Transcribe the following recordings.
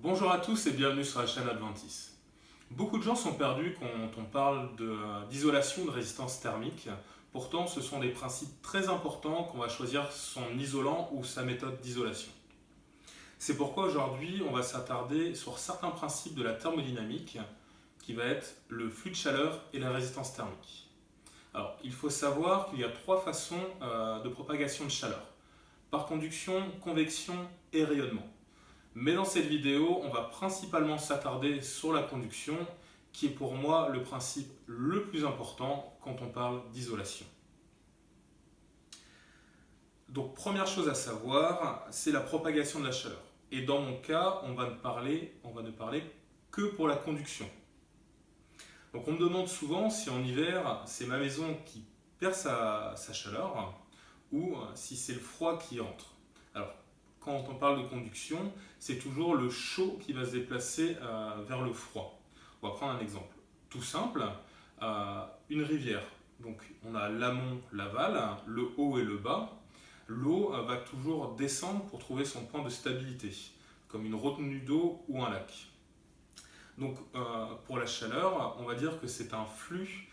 Bonjour à tous et bienvenue sur la chaîne Adventis. Beaucoup de gens sont perdus quand on parle d'isolation de résistance thermique. Pourtant, ce sont des principes très importants qu'on va choisir son isolant ou sa méthode d'isolation. C'est pourquoi aujourd'hui, on va s'attarder sur certains principes de la thermodynamique qui va être le flux de chaleur et la résistance thermique. Alors, il faut savoir qu'il y a trois façons de propagation de chaleur. Par conduction, convection et rayonnement. Mais dans cette vidéo, on va principalement s'attarder sur la conduction, qui est pour moi le principe le plus important quand on parle d'isolation. Donc première chose à savoir, c'est la propagation de la chaleur. Et dans mon cas, on va ne parler que pour la conduction. Donc on me demande souvent si en hiver, c'est ma maison qui perd sa chaleur ou si c'est le froid qui entre. Alors, quand on parle de conduction, c'est toujours le chaud qui va se déplacer vers le froid. On va prendre un exemple tout simple, une rivière. Donc on a l'amont, l'aval, le haut et le bas. L'eau va toujours descendre pour trouver son point de stabilité, comme une retenue d'eau ou un lac. Donc pour la chaleur, on va dire que c'est un flux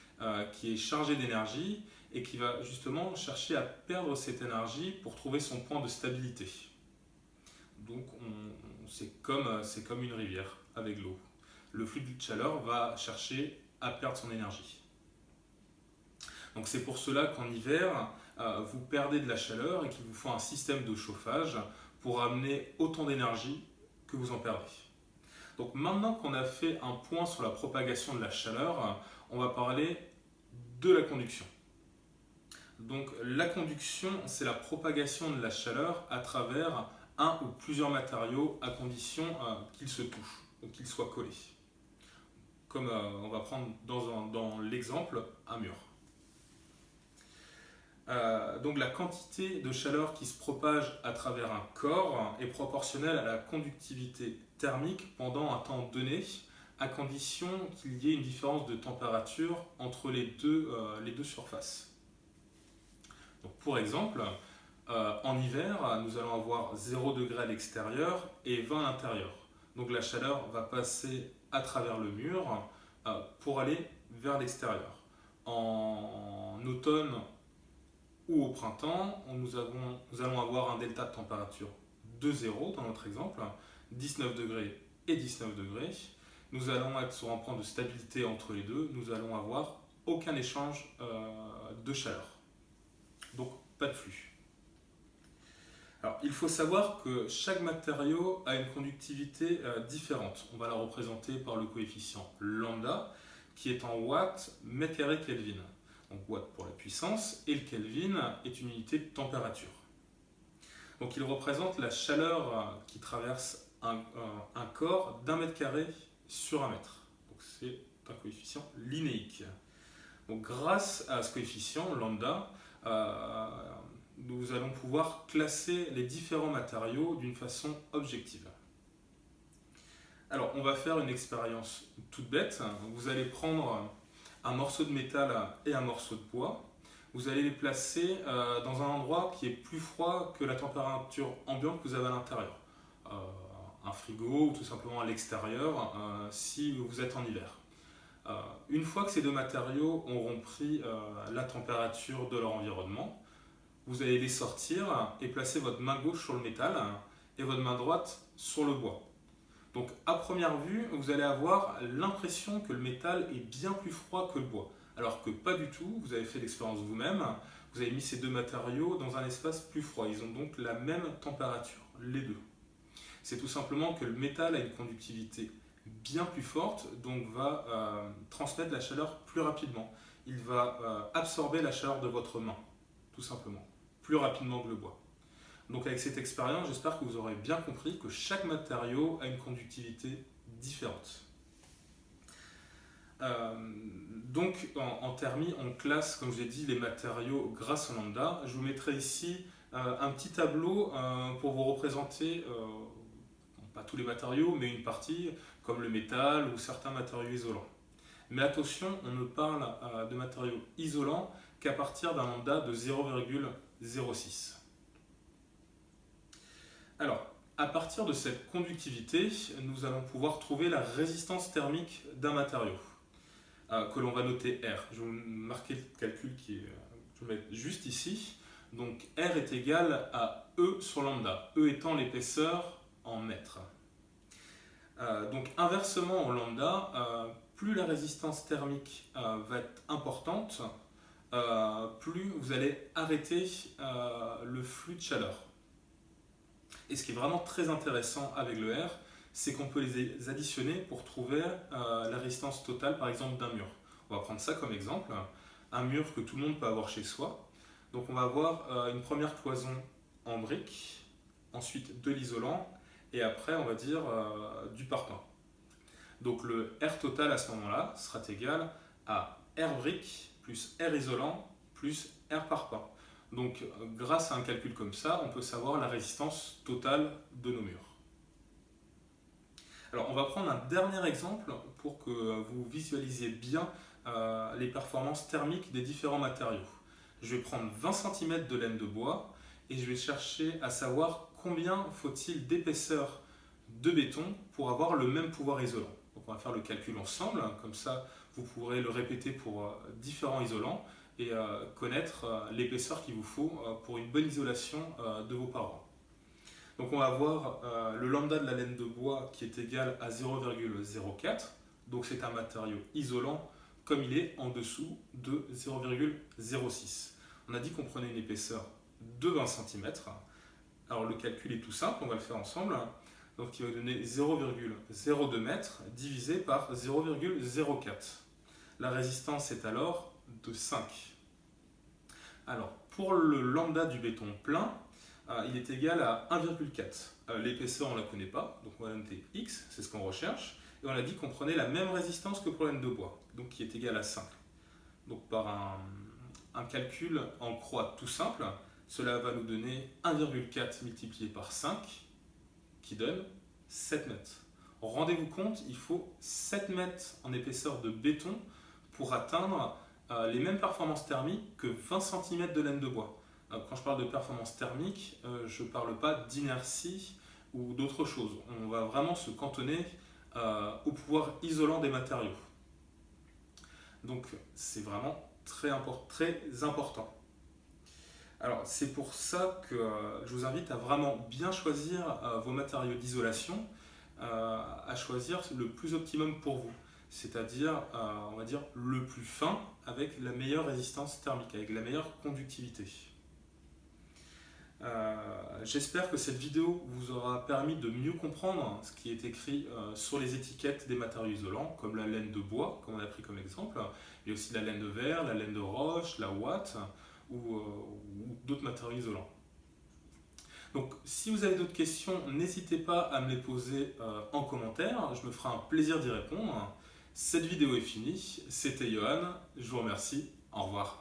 qui est chargé d'énergie et qui va justement chercher à perdre cette énergie pour trouver son point de stabilité. Donc c'est comme une rivière avec l'eau. Le flux de chaleur va chercher à perdre son énergie. Donc c'est pour cela qu'en hiver, vous perdez de la chaleur et qu'il vous faut un système de chauffage pour amener autant d'énergie que vous en perdez. Donc maintenant qu'on a fait un point sur la propagation de la chaleur, on va parler de la conduction. Donc la conduction, c'est la propagation de la chaleur à travers un ou plusieurs matériaux à condition qu'ils se touchent ou qu'ils soient collés. Comme on va prendre dans l'exemple un mur. Donc la quantité de chaleur qui se propage à travers un corps est proportionnelle à la conductivité thermique pendant un temps donné, à condition qu'il y ait une différence de température entre les deux surfaces. Donc pour exemple, en hiver, nous allons avoir 0 degré à l'extérieur et 20 à l'intérieur. Donc la chaleur va passer à travers le mur pour aller vers l'extérieur. En automne ou au printemps, nous allons avoir un delta de température de 0 dans notre exemple, 19 degrés et 19 degrés. Nous allons être sur un point de stabilité entre les deux, nous allons avoir aucun échange de chaleur. Donc pas de flux. Alors, il faut savoir que chaque matériau a une conductivité différente. On va la représenter par le coefficient lambda qui est en watts mètre carré Kelvin. Donc watt pour la puissance et le Kelvin est une unité de température. Donc il représente la chaleur qui traverse un corps d'un mètre carré sur un mètre. Donc c'est un coefficient linéique. Donc grâce à ce coefficient lambda, nous allons pouvoir classer les différents matériaux d'une façon objective. Alors, on va faire une expérience toute bête. Vous allez prendre un morceau de métal et un morceau de bois. Vous allez les placer dans un endroit qui est plus froid que la température ambiante que vous avez à l'intérieur. Un frigo ou tout simplement à l'extérieur si vous êtes en hiver. Une fois que ces deux matériaux auront pris la température de leur environnement, vous allez les sortir et placer votre main gauche sur le métal et votre main droite sur le bois. Donc à première vue, vous allez avoir l'impression que le métal est bien plus froid que le bois. Alors que pas du tout, vous avez fait l'expérience vous-même, vous avez mis ces deux matériaux dans un espace plus froid. Ils ont donc la même température, les deux. C'est tout simplement que le métal a une conductivité bien plus forte, donc va transmettre la chaleur plus rapidement. Il va absorber la chaleur de votre main, tout simplement, plus rapidement que le bois. Donc avec cette expérience, j'espère que vous aurez bien compris que chaque matériau a une conductivité différente. Donc en thermie, on classe, comme je l'ai dit, les matériaux grâce au lambda. Je vous mettrai ici un petit tableau pour vous représenter, pas tous les matériaux, mais une partie, comme le métal ou certains matériaux isolants. Mais attention, on ne parle de matériaux isolants qu'à partir d'un lambda de 0,06. Alors, À partir de cette conductivité, nous allons pouvoir trouver la résistance thermique d'un matériau, que l'on va noter R. Je vais vous marquer le calcul je vais mettre juste ici. Donc R est égal à E sur lambda, E étant l'épaisseur en mètres. Donc inversement en lambda, plus la résistance thermique va être importante, plus vous allez arrêter le flux de chaleur. Et ce qui est vraiment très intéressant avec le R, c'est qu'on peut les additionner pour trouver la résistance totale, par exemple, d'un mur. On va prendre ça comme exemple, un mur que tout le monde peut avoir chez soi. Donc on va avoir une première cloison en briques, ensuite de l'isolant, et après on va dire du parpaing. Donc le R total à ce moment-là sera égal à R briques plus R isolant plus R parpaing. Donc grâce à un calcul comme ça, on peut savoir la résistance totale de nos murs. Alors on va prendre un dernier exemple pour que vous visualisiez bien les performances thermiques des différents matériaux. Je vais prendre 20 cm de laine de bois et je vais chercher à savoir combien faut-il d'épaisseur de béton pour avoir le même pouvoir isolant. Donc on va faire le calcul ensemble, comme ça vous pourrez le répéter pour différents isolants et connaître l'épaisseur qu'il vous faut pour une bonne isolation de vos parois. Donc on va avoir le lambda de la laine de bois qui est égal à 0,04, donc c'est un matériau isolant comme il est en dessous de 0,06. On a dit qu'on prenait une épaisseur de 20 cm. Alors le calcul est tout simple, on va le faire ensemble. Donc il va donner 0,02 m divisé par 0,04. La résistance est alors de 5. Alors pour le lambda du béton plein, il est égal à 1,4. L'épaisseur on ne la connaît pas, donc on va noter X, c'est ce qu'on recherche. Et on a dit qu'on prenait la même résistance que pour la laine de bois, donc qui est égale à 5. Donc par un calcul en croix tout simple, cela va nous donner 1,4 multiplié par 5, qui donne 7 mètres. Rendez-vous compte, il faut 7 mètres en épaisseur de béton pour atteindre les mêmes performances thermiques que 20 cm de laine de bois. Quand je parle de performance thermique, je ne parle pas d'inertie ou d'autre chose. On va vraiment se cantonner au pouvoir isolant des matériaux. Donc c'est vraiment très important. Alors c'est pour ça que je vous invite à vraiment bien choisir vos matériaux d'isolation, à choisir le plus optimum pour vous. C'est-à-dire, on va dire, le plus fin avec la meilleure résistance thermique, avec la meilleure conductivité. J'espère que cette vidéo vous aura permis de mieux comprendre ce qui est écrit sur les étiquettes des matériaux isolants, comme la laine de bois, comme on a pris comme exemple, et aussi la laine de verre, la laine de roche, la ouate ou d'autres matériaux isolants. Donc si vous avez d'autres questions, n'hésitez pas à me les poser en commentaire, je me ferai un plaisir d'y répondre. Cette vidéo est finie, c'était Johan, je vous remercie, au revoir.